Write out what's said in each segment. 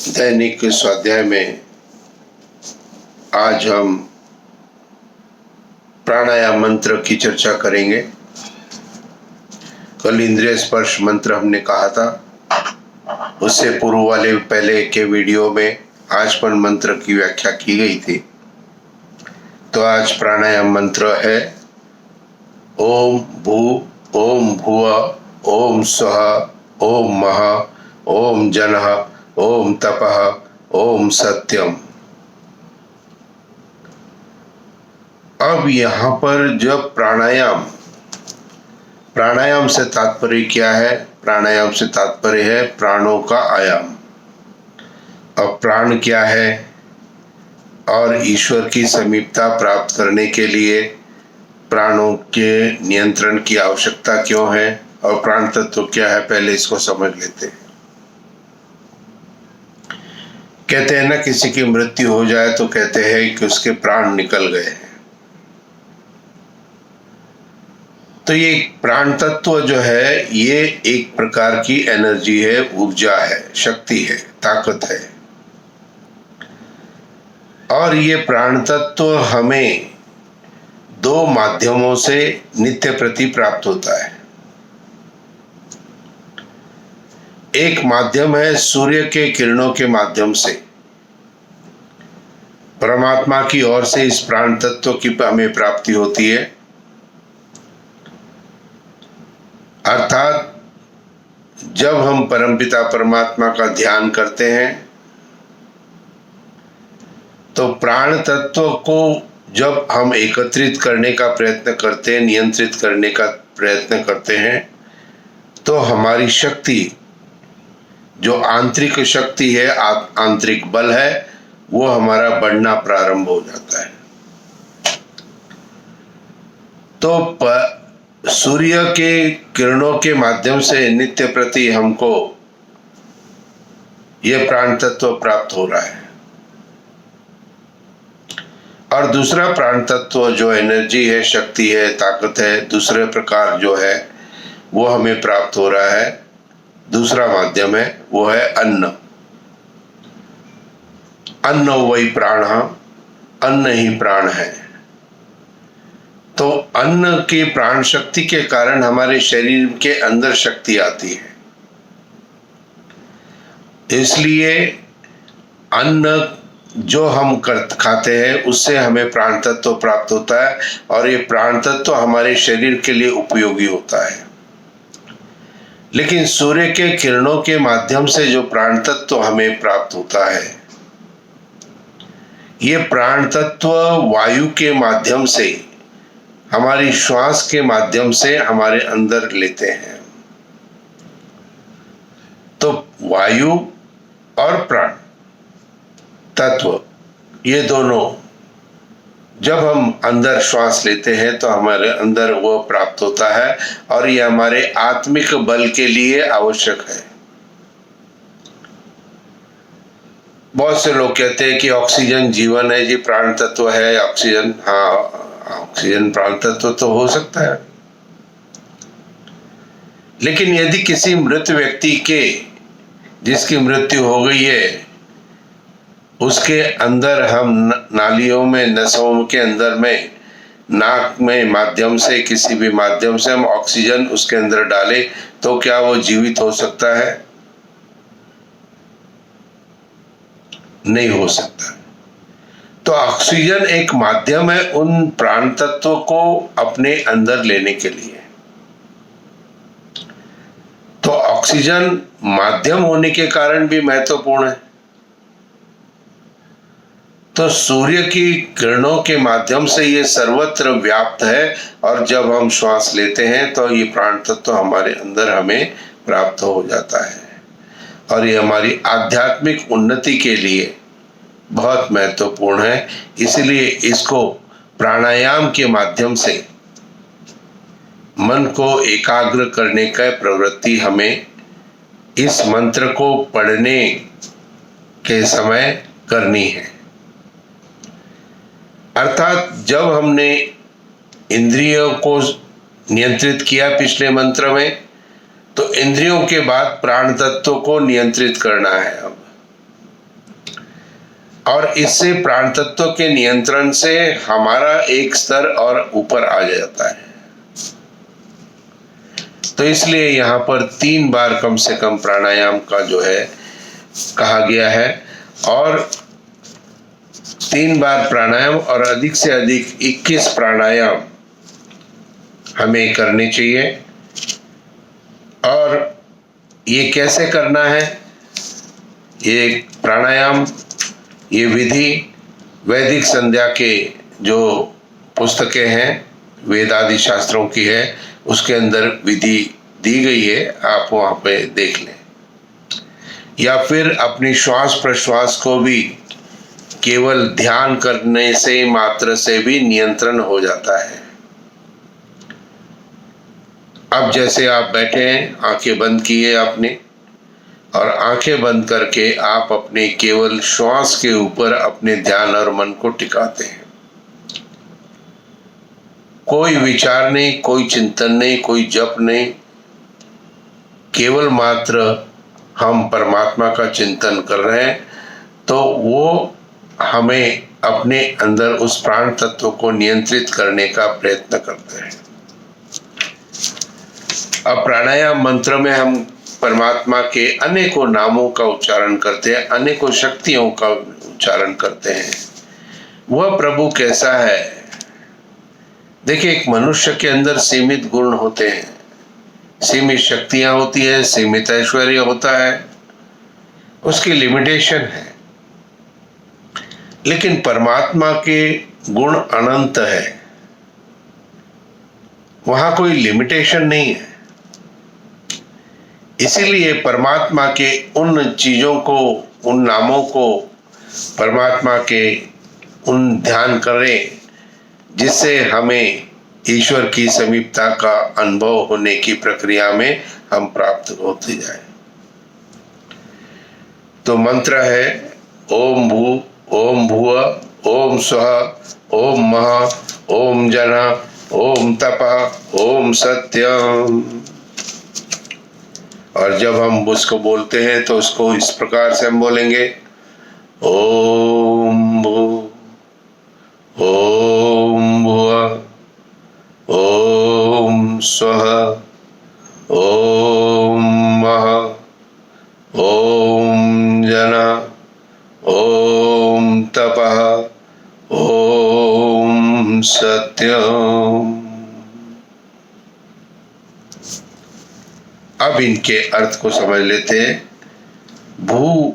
दैनिक स्वाध्याय में आज हम प्राणायाम मंत्र की चर्चा करेंगे। कल इंद्रिय स्पर्श मंत्र हमने कहा था, उससे पूर्व वाले पहले के वीडियो में आचमन मंत्र की व्याख्या की गई थी। तो आज प्राणायाम मंत्र है ओम भू ओम भुवः ओम स्वः ओम महः ओम जनः ओम तपः ओम सत्यम। अब यहाँ पर जब प्राणायाम से तात्पर्य क्या है? प्राणायाम से तात्पर्य है प्राणों का आयाम। अब प्राण क्या है और ईश्वर की समीपता प्राप्त करने के लिए प्राणों के नियंत्रण की आवश्यकता क्यों है और प्राण तत्व क्या है, पहले इसको समझ लेते हैं। कहते हैं ना, किसी की मृत्यु हो जाए तो कहते हैं कि उसके प्राण निकल गए हैं। तो ये प्राण तत्व जो है ये एक प्रकार की एनर्जी है, ऊर्जा है, शक्ति है, ताकत है। और ये प्राण तत्व हमें दो माध्यमों से नित्य प्रति प्राप्त होता है। एक माध्यम है सूर्य के किरणों के माध्यम से परमात्मा की ओर से इस प्राण तत्व की हमें प्राप्ति होती है। अर्थात जब हम परमपिता परमात्मा का ध्यान करते हैं तो प्राण तत्व को जब हम एकत्रित करने का प्रयत्न करते हैं, नियंत्रित करने का प्रयत्न करते हैं, तो हमारी शक्ति, जो आंतरिक शक्ति है, आंतरिक बल है, वो हमारा बढ़ना प्रारंभ हो जाता है। तो सूर्य के किरणों के माध्यम से नित्य प्रति हमको ये प्राण तत्व प्राप्त हो रहा है। और दूसरा प्राण तत्व जो एनर्जी है, शक्ति है, ताकत है, दूसरे प्रकार जो है वो हमें प्राप्त हो रहा है। दूसरा माध्यम है, वो है अन्न। अन्न वही प्राण, अन्न ही प्राण है। तो अन्न की प्राण शक्ति के कारण हमारे शरीर के अंदर शक्ति आती है। इसलिए अन्न जो हम खाते हैं उससे हमें प्राण तत्व प्राप्त होता है और ये प्राण तत्व हमारे शरीर के लिए उपयोगी होता है। लेकिन सूर्य के किरणों के माध्यम से जो प्राण तत्व हमें प्राप्त होता है, ये प्राण तत्व वायु के माध्यम से, हमारी श्वास के माध्यम से हमारे अंदर लेते हैं। तो वायु और प्राण तत्व, ये दोनों जब हम अंदर श्वास लेते हैं तो हमारे अंदर वो प्राप्त होता है और ये हमारे आत्मिक बल के लिए आवश्यक है। बहुत से लोग कहते हैं कि ऑक्सीजन जीवन है जी, प्राण तत्व है ऑक्सीजन। हाँ, ऑक्सीजन प्राण तत्व तो हो सकता है, लेकिन यदि किसी मृत व्यक्ति के, जिसकी मृत्यु हो गई है, उसके अंदर हम नालियों में, नसों के अंदर में, नाक में माध्यम से, किसी भी माध्यम से हम ऑक्सीजन उसके अंदर डालें तो क्या वो जीवित हो सकता है? नहीं हो सकता। तो ऑक्सीजन एक माध्यम है उन प्राण तत्वों को अपने अंदर लेने के लिए। तो ऑक्सीजन माध्यम होने के कारण भी महत्वपूर्ण है। तो सूर्य की किरणों के माध्यम से ये सर्वत्र व्याप्त है और जब हम श्वास लेते हैं तो ये प्राण तत्व हमारे अंदर हमें प्राप्त हो जाता है और ये हमारी आध्यात्मिक उन्नति के लिए बहुत महत्वपूर्ण है। इसलिए इसको प्राणायाम के माध्यम से मन को एकाग्र करने का प्रवृत्ति हमें इस मंत्र को पढ़ने के समय करनी है। अर्थात जब हमने इंद्रियों को नियंत्रित किया पिछले मंत्र में, तो इंद्रियों के बाद प्राण तत्व को नियंत्रित करना है। अब और इससे प्राण तत्व के नियंत्रण से हमारा एक स्तर और ऊपर आ जाता है। तो इसलिए यहाँ पर 3 बार कम से कम प्राणायाम का जो है कहा गया है, और 3 बार प्राणायाम और अधिक से अधिक 21 प्राणायाम हमें करने चाहिए। और ये कैसे करना है? ये प्राणायाम, ये विधि वैदिक संध्या के जो पुस्तकें हैं, वेद आदि शास्त्रों की है, उसके अंदर विधि दी गई है, आप वहाँ पे देख लें। या फिर अपनी श्वास प्रश्वास को भी केवल ध्यान करने से मात्र से भी नियंत्रण हो जाता है। अब जैसे आप बैठे हैं, आंखें बंद की है आपने, और आंखें बंद करके आप अपने केवल श्वास के ऊपर अपने ध्यान और मन को टिकाते हैं। कोई विचार नहीं, कोई चिंतन नहीं, कोई जप नहीं, केवल मात्र हम परमात्मा का चिंतन कर रहे हैं। तो वो हमें अपने अंदर उस प्राण तत्व को नियंत्रित करने का प्रयत्न करते हैं। अब प्राणायाम मंत्र में हम परमात्मा के अनेकों नामों का उच्चारण करते हैं, अनेकों शक्तियों का उच्चारण करते हैं। वह प्रभु कैसा है? देखिए, एक मनुष्य के अंदर सीमित गुण होते हैं, सीमित शक्तियां होती है, सीमित ऐश्वर्य होता है, उसकी लिमिटेशन है। लेकिन परमात्मा के गुण अनंत है, वहां कोई लिमिटेशन नहीं है। इसीलिए परमात्मा के उन चीजों को, उन नामों को परमात्मा के उन ध्यान करें जिससे हमें ईश्वर की समीपता का अनुभव होने की प्रक्रिया में हम प्राप्त होते जाए। तो मंत्र है ओम भू, ओम भुव, ओम स्वः, ओम महा, ओम जना, ओम तपः, ओम सत्यम। और जब हम उसको बोलते हैं तो उसको इस प्रकार से हम बोलेंगे, ओम भू, ओम भुव, ओम स्वः, ओम महा, ओम जना, ओम तपः, ओम सत्यम। अब इनके अर्थ को समझ लेते हैं। भू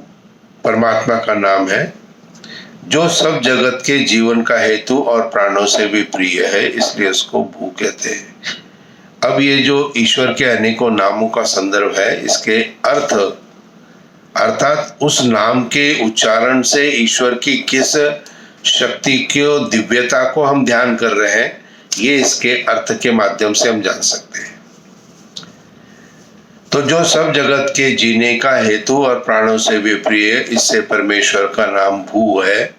परमात्मा का नाम है जो सब जगत के जीवन का हेतु और प्राणों से भी प्रिय है, इसलिए उसको भू कहते हैं। अब ये जो ईश्वर के अनेकों नामों का संदर्भ है, इसके अर्थ अर्थात उस नाम के उच्चारण से ईश्वर की किस शक्ति की दिव्यता को हम ध्यान कर रहे हैं, ये इसके अर्थ के माध्यम से हम जान सकते हैं। तो जो सब जगत के जीने का हेतु और प्राणों से भी प्रिय, इससे परमेश्वर का नाम भू है।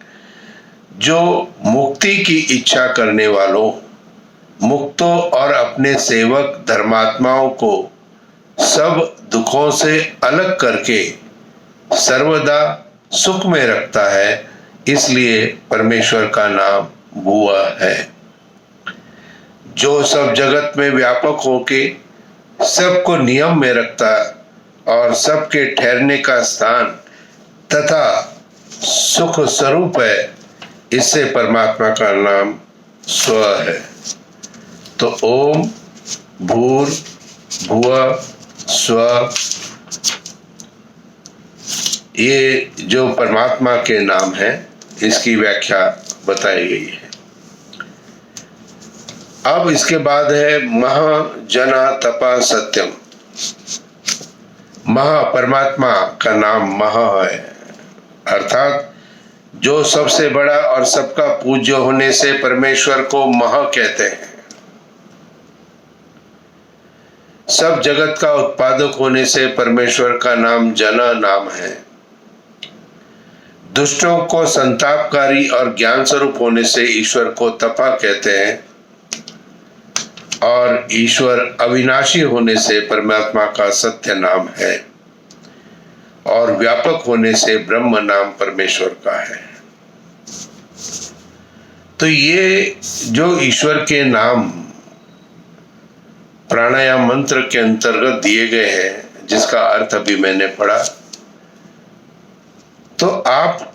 जो मुक्ति की इच्छा करने वालों, मुक्तों और अपने सेवक धर्मात्माओं को सब दुखों से अलग करके सर्वदा सुख में रखता है, इसलिए परमेश्वर का नाम भुवा है। जो सब जगत में व्यापक होके सबको नियम में रखता और सबके ठहरने का स्थान तथा सुख स्वरूप है, इससे परमात्मा का नाम स्व है। तो ओम भूर भुव स्व, ये जो परमात्मा के नाम है, इसकी व्याख्या बताई गई है। अब इसके बाद है महा जना तपा सत्यम। महा परमात्मा का नाम महा है, अर्थात जो सबसे बड़ा और सबका पूज्य होने से परमेश्वर को महा कहते हैं। सब जगत का उत्पादक होने से परमेश्वर का नाम जना नाम है। दुष्टों को संतापकारी और ज्ञान स्वरूप होने से ईश्वर को तपा कहते हैं, और ईश्वर अविनाशी होने से परमात्मा का सत्य नाम है, और व्यापक होने से ब्रह्म नाम परमेश्वर का है। तो ये जो ईश्वर के नाम प्राणायाम मंत्र के अंतर्गत दिए गए हैं, जिसका अर्थ अभी मैंने पढ़ा, तो आप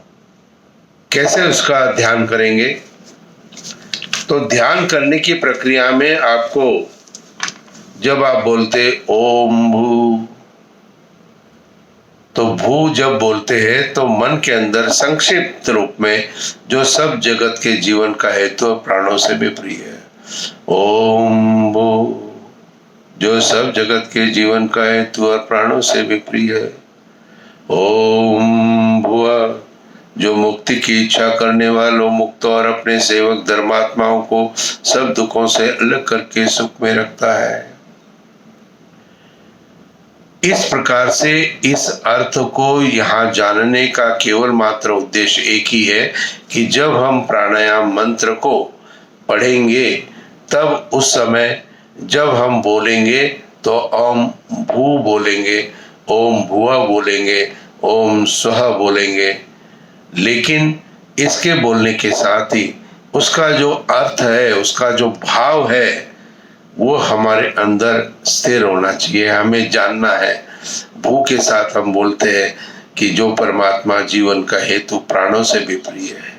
कैसे उसका ध्यान करेंगे? तो ध्यान करने की प्रक्रिया में आपको, जब आप बोलते ओम भू, तो भू जब बोलते हैं तो मन के अंदर संक्षिप्त रूप में जो सब जगत के जीवन का हेतु प्राणों से भी प्रिय है, ओम भू, जो सब जगत के जीवन का हेतु और प्राणों से भी प्रिय है, ओम भुआ, जो मुक्ति की इच्छा करने वालों, मुक्त और अपने सेवक धर्मात्माओं को सब दुखों से अलग करके सुख में रखता है। इस प्रकार से इस अर्थ को यहाँ जानने का केवल मात्र उद्देश्य एक ही है कि जब हम प्राणायाम मंत्र को पढ़ेंगे, तब उस समय जब हम बोलेंगे तो ओम भू बोलेंगे, ओम भुआ बोलेंगे, ओम स्वः बोलेंगे, लेकिन इसके बोलने के साथ ही उसका जो अर्थ है, उसका जो भाव है, वो हमारे अंदर स्थिर होना चाहिए। हमें जानना है। भू के साथ हम बोलते हैं कि जो परमात्मा जीवन का हेतु प्राणों से भी प्रिय है,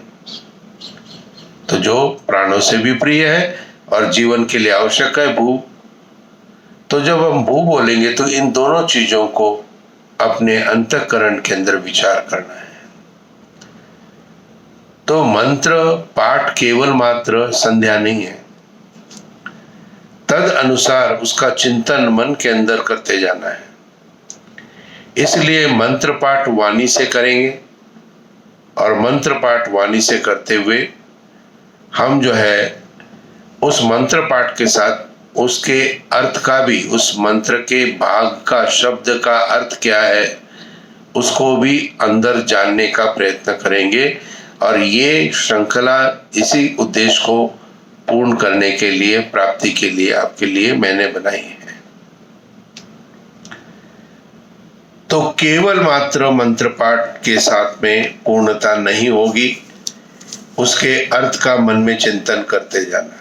तो जो प्राणों से भी प्रिय है और जीवन के लिए आवश्यक है भू, तो जब हम भू बोलेंगे तो इन दोनों चीजों को अपने अंतःकरण के अंदर विचार करना है। तो मंत्र पाठ केवल मात्र संध्या नहीं है, तद अनुसार उसका चिंतन मन के अंदर करते जाना है। इसलिए मंत्र पाठ वाणी से करेंगे, और मंत्र पाठ वाणी से करते हुए हम जो है उस मंत्र पाठ के साथ उसके अर्थ का भी, उस मंत्र के भाग का, शब्द का अर्थ क्या है, उसको भी अंदर जानने का प्रयत्न करेंगे। और ये श्रृंखला इसी उद्देश्य को पूर्ण करने के लिए, प्राप्ति के लिए, आपके लिए मैंने बनाई है। तो केवल मात्र मंत्र पाठ के साथ में पूर्णता नहीं होगी, उसके अर्थ का मन में चिंतन करते जाना।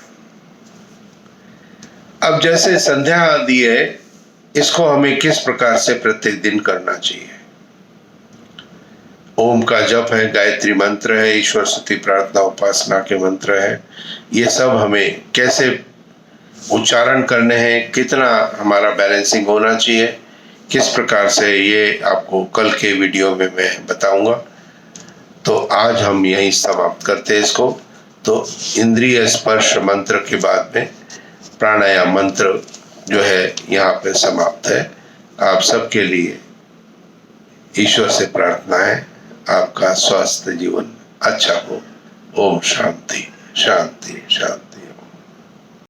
अब जैसे संध्या आदि है, इसको हमें किस प्रकार से प्रत्येक दिन करना चाहिए? ओम का जप है, गायत्री मंत्र है, ईश्वर स्तुति प्रार्थना उपासना के मंत्र है, ये सब हमें कैसे उच्चारण करने हैं, कितना हमारा बैलेंसिंग होना चाहिए, किस प्रकार से, ये आपको कल के वीडियो में मैं बताऊंगा। तो आज हम यहीं समाप्त करते हैं इसको। तो इंद्रिय स्पर्श मंत्र के बाद में प्राणायाम मंत्र जो है यहाँ पे समाप्त है। आप सबके लिए ईश्वर से प्रार्थना है, आपका स्वस्थ जीवन अच्छा हो। ओम शांति शांति शांति।